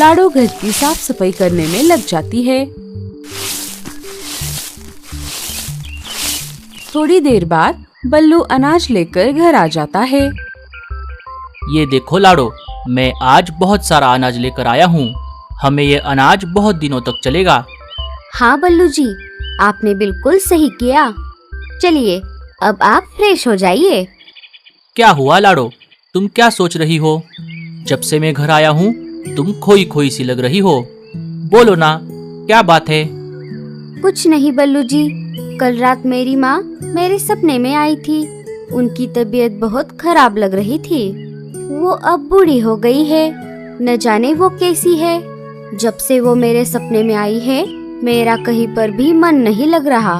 लाडो घर की साफ सफाई करने में लग जाती है। थोड़ी देर बाद बल्लू अनाज लेकर घर आ जाता है। ये देखो लाडो, मैं आज बहुत सारा अनाज लेकर आया हूँ। हमें ये अनाज बहुत दिनों तक चलेगा। हाँ बल्लू जी, आपने बिल्कुल सही किया। चलिए अब आप फ्रेश हो जाइए। क्या हुआ लाडो, तुम क्या सोच रही हो? जब से मैं घर आया हूँ तुम खोई खोई सी लग रही हो। बोलो ना, क्या बात है? कुछ नहीं बल्लू जी, कल रात मेरी माँ मेरे सपने में आई थी। उनकी तबीयत बहुत खराब लग रही थी। वो अब बूढ़ी हो गई है, न जाने वो कैसी है। जब से वो मेरे सपने में आई है, मेरा कहीं पर भी मन नहीं लग रहा।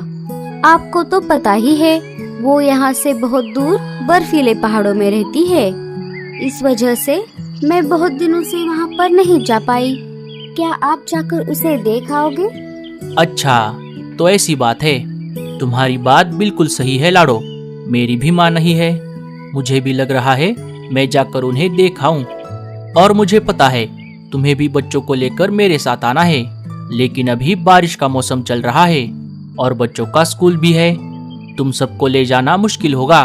आपको तो पता ही है, वो यहाँ से बहुत दूर बर्फीले पहाड़ों में रहती है। इस वजह से मैं बहुत दिनों से वहाँ पर नहीं जा पाई। क्या आप जाकर उसे देख आओगे? अच्छा, तो ऐसी बात है। तुम्हारी बात बिल्कुल सही है लाडो, मेरी भी माँ नहीं है। मुझे भी लग रहा है मैं जाकर उन्हें देख आऊं। और मुझे पता है तुम्हें भी बच्चों को लेकर मेरे साथ आना है, लेकिन अभी बारिश का मौसम चल रहा है और बच्चों का स्कूल भी है। तुम सबको ले जाना मुश्किल होगा,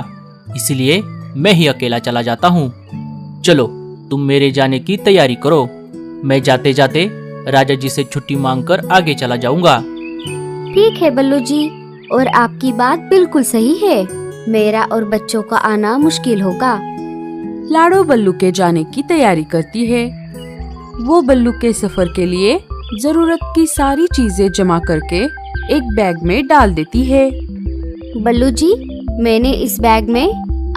इसलिए मैं ही अकेला चला जाता हूँ। चलो तुम मेरे जाने की तैयारी करो। मैं जाते जाते राजा जी से छुट्टी मांगकर आगे चला जाऊंगा। ठीक है बल्लू जी, और आपकी बात बिल्कुल सही है। मेरा और बच्चों का आना मुश्किल होगा। लाडो बल्लू के जाने की तैयारी करती है। वो बल्लू के सफर के लिए जरूरत की सारी चीजें जमा करके एक बैग में डाल देती है। बल्लू जी, मैंने इस बैग में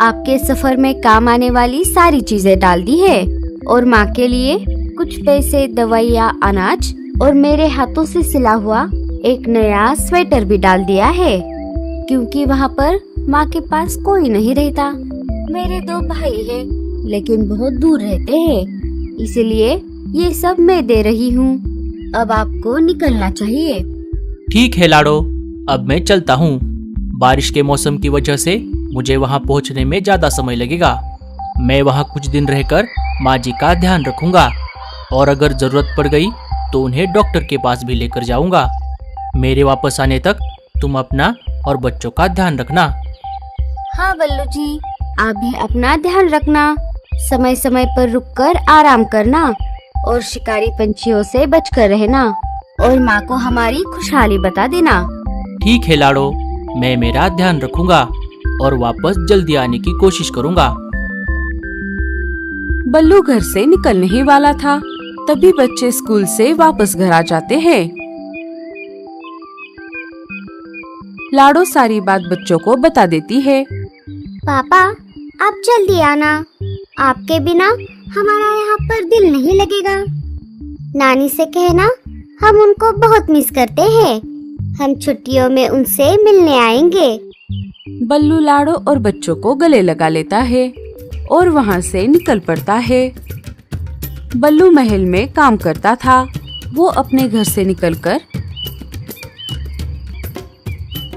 आपके सफर में काम आने वाली सारी चीजें डाल दी है, और माँ के लिए कुछ पैसे, दवाइयाँ, अनाज और मेरे हाथों से सिला हुआ एक नया स्वेटर भी डाल दिया है, क्योंकि वहाँ पर माँ के पास कोई नहीं रहता। मेरे 2 भाई हैं, लेकिन बहुत दूर रहते हैं, इसलिए ये सब मैं दे रही हूँ। अब आपको निकलना चाहिए। ठीक है लाडो, अब मैं चलता हूँ। बारिश के मौसम की वजह से मुझे वहाँ पहुँचने में ज्यादा समय लगेगा। मैं वहाँ कुछ दिन रहकर माँ जी का ध्यान रखूंगा, और अगर जरूरत पड़ गई तो उन्हें डॉक्टर के पास भी लेकर जाऊंगा। मेरे वापस आने तक तुम अपना और बच्चों का ध्यान रखना। हाँ बल्लू जी, आप भी अपना ध्यान रखना। समय समय पर रुककर आराम करना और शिकारी पंछियों से बचकर रहना, और माँ को हमारी खुशहाली बता देना। ठीक है लाडो, मैं मेरा ध्यान रखूंगा और वापस जल्दी आने की कोशिश करूंगा। बल्लू घर से निकलने ही वाला था, तभी बच्चे स्कूल से वापस घर आ जाते हैं। लाडो सारी बात बच्चों को बता देती है। पापा, आप जल्दी आना। आपके बिना हमारा यहाँ पर दिल नहीं लगेगा। नानी से कहना हम उनको बहुत मिस करते हैं। हम छुट्टियों में उनसे मिलने आएंगे। बल्लू लाडो और बच्चों को गले लगा लेता है और वहाँ से निकल पड़ता है। बल्लू महल में काम करता था। वो अपने घर से निकलकर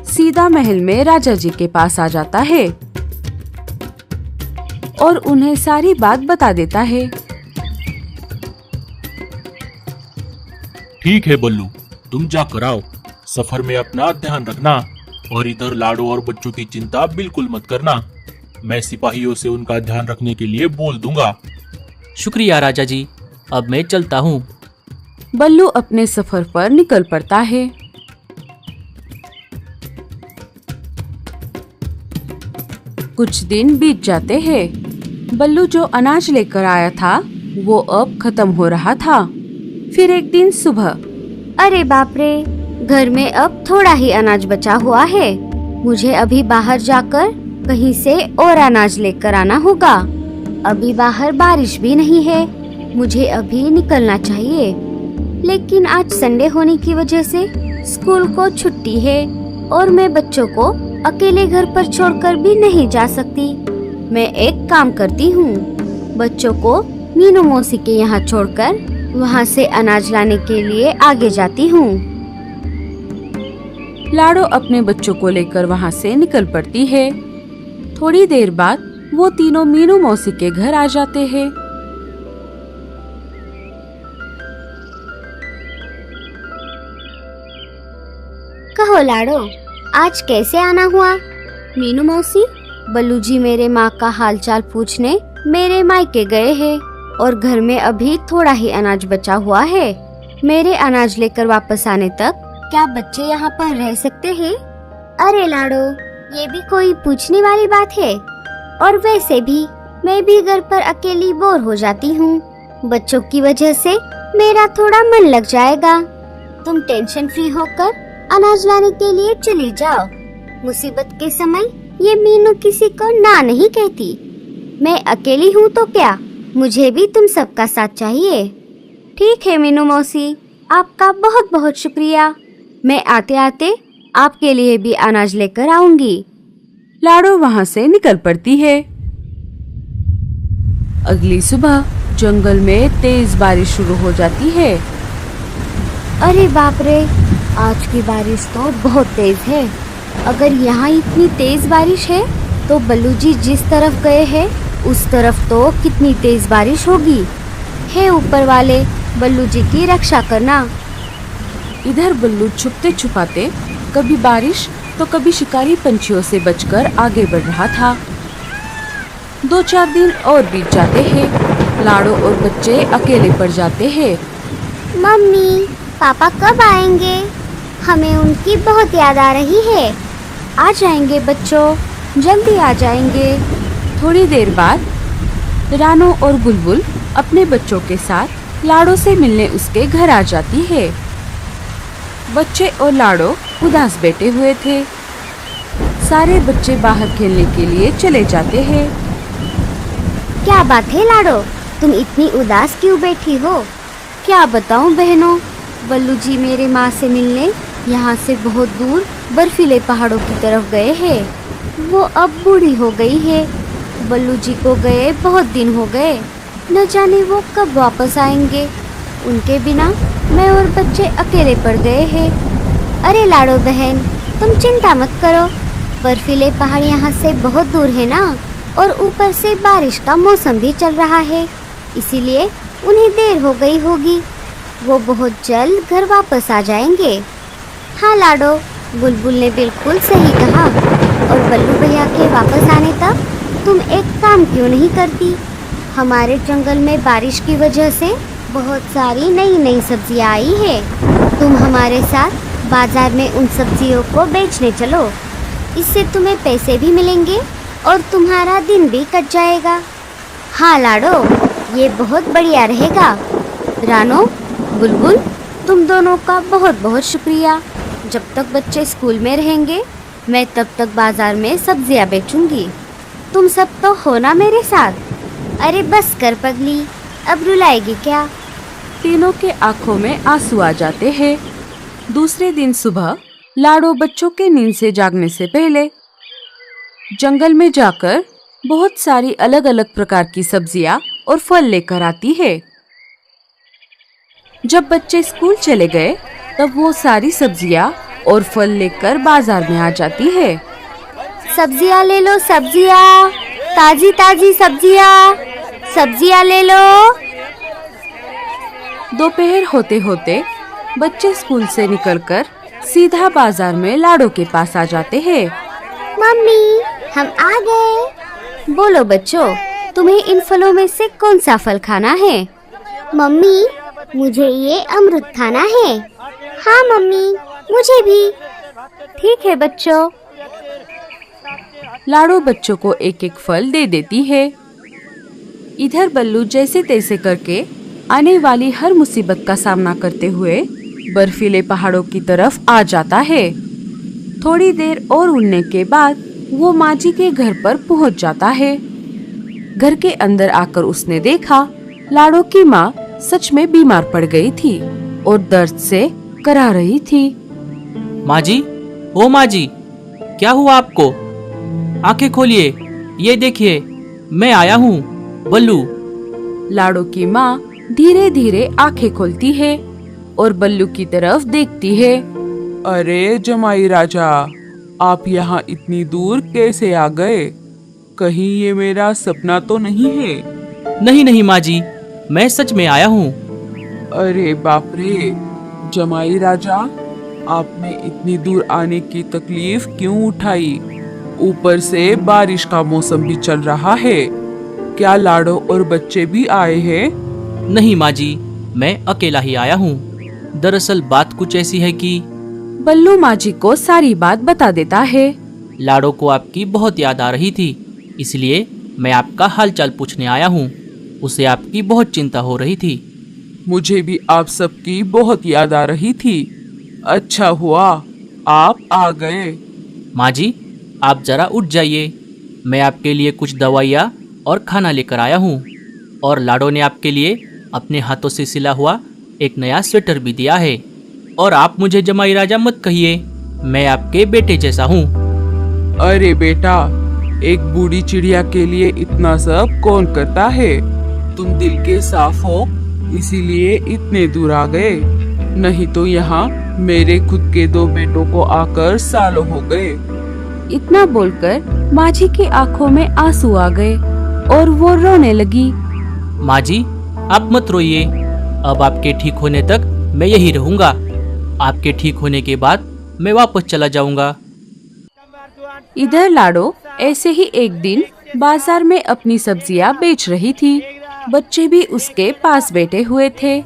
सीधा महल में राजा जी के पास आ जाता है और उन्हें सारी बात बता देता है। ठीक है बल्लू, तुम जाकर आओ। सफर में अपना ध्यान रखना, और इधर लाडो और बच्चों की चिंता बिल्कुल मत करना। मैं सिपाहियों से उनका ध्यान रखने के लिए बोल दूंगा। शुक्रिया राजा जी, अब मैं चलता हूँ। बल्लू अपने सफर पर निकल पड़ता है। कुछ दिन बीत जाते हैं। बल्लू जो अनाज लेकर आया था वो अब खत्म हो रहा था। फिर एक दिन सुबह, अरे बाप रे, घर में अब थोड़ा ही अनाज बचा हुआ है। मुझे अभी बाहर जाकर कहीं से और अनाज लेकर आना होगा। अभी बाहर बारिश भी नहीं है, मुझे अभी निकलना चाहिए। लेकिन आज संडे होने की वजह से स्कूल को छुट्टी है और मैं बच्चों को अकेले घर पर छोड़कर भी नहीं जा सकती। मैं एक काम करती हूँ, बच्चों को मीनू मौसी के यहाँ छोड़कर वहाँ से अनाज लाने के लिए आगे जाती हूँ। लाडो अपने बच्चों को लेकर वहाँ से निकल पड़ती है। थोड़ी देर बाद वो तीनों मीनू मौसी के घर आ जाते हैं। कहो लाडो, आज कैसे आना हुआ? मीनू मौसी, बल्लू जी मेरे माँ का हालचाल पूछने मेरे मायके गए हैं और घर में अभी थोड़ा ही अनाज बचा हुआ है। मेरे अनाज लेकर वापस आने तक क्या बच्चे यहाँ पर रह सकते हैं? अरे लाडो, ये भी कोई पूछने वाली बात है। और वैसे भी मैं भी घर पर अकेली बोर हो जाती हूँ। बच्चों की वजह से मेरा थोड़ा मन लग जाएगा। तुम टेंशन फ्री होकर अनाज लाने के लिए चली जाओ। मुसीबत के समय ये मीनू किसी को ना नहीं कहती। मैं अकेली हूँ तो क्या, मुझे भी तुम सबका साथ चाहिए। ठीक है मीनू मौसी, आपका बहुत बहुत शुक्रिया। मैं आते आते आपके लिए भी अनाज लेकर आऊंगी। लाडो वहाँ से निकल पड़ती है। अगली सुबह जंगल में तेज बारिश शुरू हो जाती है। अरे बाप रे, आज की बारिश तो बहुत तेज है। अगर यहाँ इतनी तेज बारिश है तो बल्लू जी जिस तरफ गए हैं उस तरफ तो कितनी तेज बारिश होगी। हे ऊपर वाले, बल्लू जी की रक्षा करना। इधर बल्लू छुपते छुपाते कभी बारिश तो कभी शिकारी पंछियों से बचकर आगे बढ़ रहा था। 2-4 दिन और बीत जाते हैं। लाडो और बच्चे अकेले पड़ जाते हैं। मम्मी, पापा कब आएंगे? हमें उनकी बहुत याद आ रही है। आ जाएंगे बच्चों, जल्दी आ जाएंगे। थोड़ी देर बाद रानो और बुलबुल अपने बच्चों के साथ लाडो से मिलने उसके घर आ जाती है। बच्चे और लाडो उदास बैठे हुए थे। सारे बच्चे बाहर खेलने के लिए चले जाते हैं। क्या बात है लाडो, तुम इतनी उदास क्यों बैठी हो? क्या बताऊं बहनों, बल्लू जी मेरे माँ से मिलने यहाँ से बहुत दूर बर्फीले पहाड़ों की तरफ गए हैं। वो अब बूढ़ी हो गई है। बल्लू जी को गए बहुत दिन हो गए, न जाने वो कब वापस आएंगे। उनके बिना मैं और बच्चे अकेले पड़ गए हैं। अरे लाडो बहन, तुम चिंता मत करो। बर्फीले पहाड़ यहाँ से बहुत दूर है ना, और ऊपर से बारिश का मौसम भी चल रहा है, इसीलिए उन्हें देर हो गई होगी। वो बहुत जल्द घर वापस आ जाएंगे। हाँ लाडो, बुलबुल ने बिल्कुल सही कहा। और बल्लू भैया के वापस आने तक तुम एक काम क्यों नहीं करती? हमारे जंगल में बारिश की वजह से बहुत सारी नई नई सब्जियाँ आई है। तुम हमारे साथ बाजार में उन सब्जियों को बेचने चलो। इससे तुम्हें पैसे भी मिलेंगे और तुम्हारा दिन भी कट जाएगा। हाँ लाडो, ये बहुत बढ़िया रहेगा। रानो, बुलबुल, तुम दोनों का बहुत बहुत शुक्रिया। जब तक बच्चे स्कूल में रहेंगे मैं तब तक बाजार में सब्जियां बेचूंगी। तुम सब तो हो ना मेरे साथ? अरे बस कर पगली, अब रुलाएगी क्या? तीनों के आंखों में आंसू आ जाते हैं। दूसरे दिन सुबह लाडो बच्चों के नींद से जागने से पहले जंगल में जाकर बहुत सारी अलग अलग प्रकार की सब्जियां और फल लेकर आती है। जब बच्चे स्कूल चले गए तब वो सारी सब्जियां और फल लेकर बाजार में आ जाती है। सब्जियां ले लो, सब्जियां, ताजी ताजी सब्जियां, सब्जियां ले लो। दोपहर होते होते बच्चे स्कूल से निकलकर सीधा बाजार में लाडो के पास आ जाते हैं। मम्मी, हम आ गए। बोलो बच्चों, तुम्हें इन फलों में से कौन सा फल खाना है? मम्मी, मुझे ये अमरूद खाना है। हाँ मम्मी, मुझे भी। ठीक है बच्चों। लाडो बच्चों को एक एक फल दे देती है। इधर बल्लू जैसे तैसे करके आने वाली हर मुसीबत का सामना करते हुए बर्फीले पहाड़ों की तरफ आ जाता है। थोड़ी देर और उड़ने के बाद वो माँ जी के घर पर पहुँच जाता है। घर के अंदर आकर उसने देखा लाडो की माँ सच में बीमार पड़ गई थी और दर्द से करा रही थी। माँ जी, ओ माँ जी, क्या हुआ आपको? आंखें खोलिए, ये देखिए मैं आया हूँ, बल्लू। लाडो की माँ धीरे धीरे आंखें खोलती है और बल्लू की तरफ देखती है। अरे जमाई राजा, आप यहाँ इतनी दूर कैसे आ गए? कहीं ये मेरा सपना तो नहीं है? नहीं नहीं माँ जी, मैं सच में आया हूँ। अरे बाप रे, जमाई राजा, आपने इतनी दूर आने की तकलीफ क्यों उठाई? ऊपर से बारिश का मौसम भी चल रहा है। क्या लाडो और बच्चे भी आए हैं? नहीं माँ जी, मैं अकेला ही आया हूँ। दरअसल बात कुछ ऐसी है कि बल्लू माँ जी को सारी बात बता देता है। लाडो को आपकी बहुत याद आ रही थी, इसलिए मैं आपका हालचाल पूछने आया हूँ। उसे आपकी बहुत चिंता हो रही थी। मुझे भी आप सबकी बहुत याद आ रही थी। अच्छा हुआ आप आ गए। माँ जी, आप जरा उठ जाइए। मैं आपके लिए कुछ दवाइयाँ और खाना लेकर आया हूँ। और लाडो ने आपके लिए अपने हाथों से सिला हुआ एक नया स्वेटर भी दिया है। और आप मुझे जमाई राजा मत कहिए, मैं आपके बेटे जैसा हूँ। अरे बेटा, एक बूढ़ी चिड़िया के लिए इतना सब कौन करता है? तुम दिल के साफ हो, इसीलिए इतने दूर आ गए। नहीं तो यहाँ मेरे खुद के 2 बेटों को आकर सालों हो गए। इतना बोलकर माँ जी की आंखों में आंसू आ गए और वो रोने लगी। माँ जी, आप मत रोइए। अब आपके ठीक होने तक मैं यही रहूँगा। आपके ठीक होने के बाद मैं वापस चला जाऊँगा। इधर लाडो ऐसे ही एक दिन बाजार में अपनी सब्जियां बेच रही थी। बच्चे भी उसके पास बैठे हुए थे।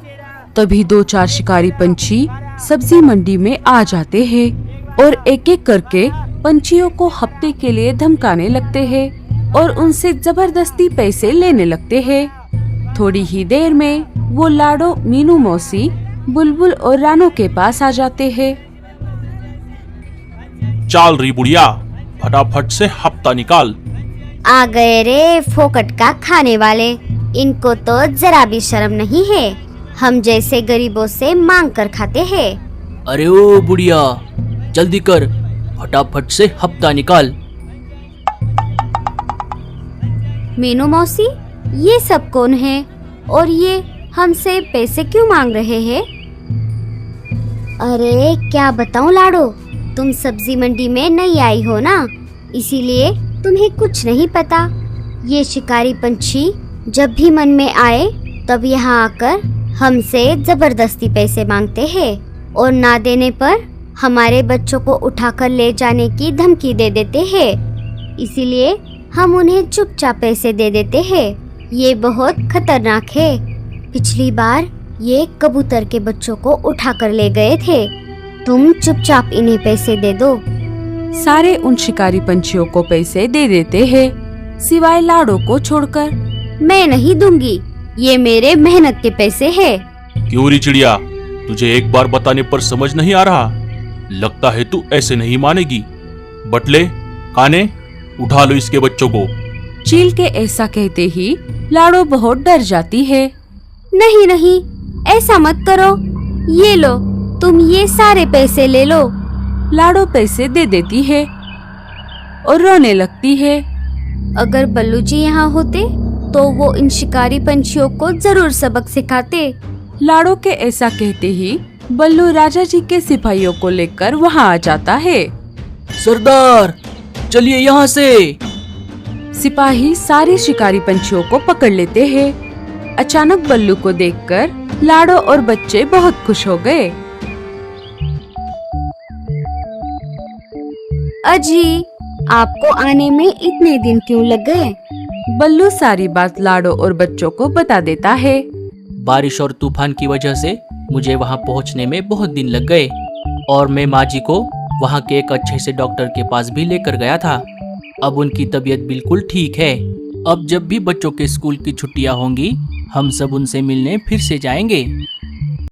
तभी 2-4 शिकारी पंछी सब्जी मंडी में आ जाते हैं और एक एक करके पंछियों को हफ्ते के लिए धमकाने लगते हैं और उनसे जबरदस्ती पैसे लेने लगते हैं। थोड़ी ही देर में वो लाडो, मीनू मौसी, बुलबुल और रानो के पास आ जाते हैं। चाल रही बुढ़िया, फटाफट से हफ्ता निकाल। आ गए रे फोकट का खाने वाले। इनको तो जरा भी शर्म नहीं है। हम जैसे गरीबों से मांग कर खाते हैं। अरे ओ बुढ़िया, जल्दी कर, फटाफट से हफ्ता निकाल। मीनू मौसी, ये सब कौन है और ये हमसे पैसे क्यों मांग रहे हैं? अरे क्या बताऊं लाडो, तुम सब्जी मंडी में नई आई हो ना, इसीलिए तुम्हें कुछ नहीं पता। ये शिकारी पंछी जब भी मन में आए तब यहाँ आकर हमसे जबरदस्ती पैसे मांगते हैं और ना देने पर हमारे बच्चों को उठाकर ले जाने की धमकी दे देते हैं। इसीलिए हम उन्हें चुपचाप पैसे दे देते हैं। ये बहुत खतरनाक है। पिछली बार ये कबूतर के बच्चों को उठाकर ले गए थे। तुम चुपचाप इन्हें पैसे दे दो। सारे उन शिकारी पंछियों को पैसे दे देते हैं, सिवाय लाडो को छोड़कर। मैं नहीं दूंगी, ये मेरे मेहनत के पैसे हैं। क्यों री चिड़िया, तुझे एक बार बताने पर समझ नहीं आ रहा? लगता है तू ऐसे नहीं मानेगी। बटले, काने, उठा लो इसके बच्चों को। चील के ऐसा कहते ही लाडो बहुत डर जाती है। नहीं नहीं, ऐसा मत करो। ये लो, तुम ये सारे पैसे ले लो। लाडो पैसे दे देती है और रोने लगती है। अगर बल्लू जी यहाँ होते तो वो इन शिकारी पंछियों को जरूर सबक सिखाते। लाडो के ऐसा कहते ही बल्लू राजा जी के सिपाहियों को लेकर वहाँ आ जाता है। सरदार, चलिए यहाँ से। सिपाही सारे शिकारी पंछियों को पकड़ लेते हैं। अचानक बल्लू को देखकर लाडो और बच्चे बहुत खुश हो गए। अजी, आपको आने में इतने दिन क्यों लग गए? बल्लू सारी बात लाडो और बच्चों को बता देता है। बारिश और तूफान की वजह से मुझे वहाँ पहुँचने में बहुत दिन लग गए और मैं माँ जी को वहाँ के एक अच्छे से डॉक्टर के पास भी लेकर गया था। अब उनकी तबीयत बिल्कुल ठीक है। अब जब भी बच्चों के स्कूल की छुट्टियाँ होंगी, हम सब उनसे मिलने फिर से जाएंगे।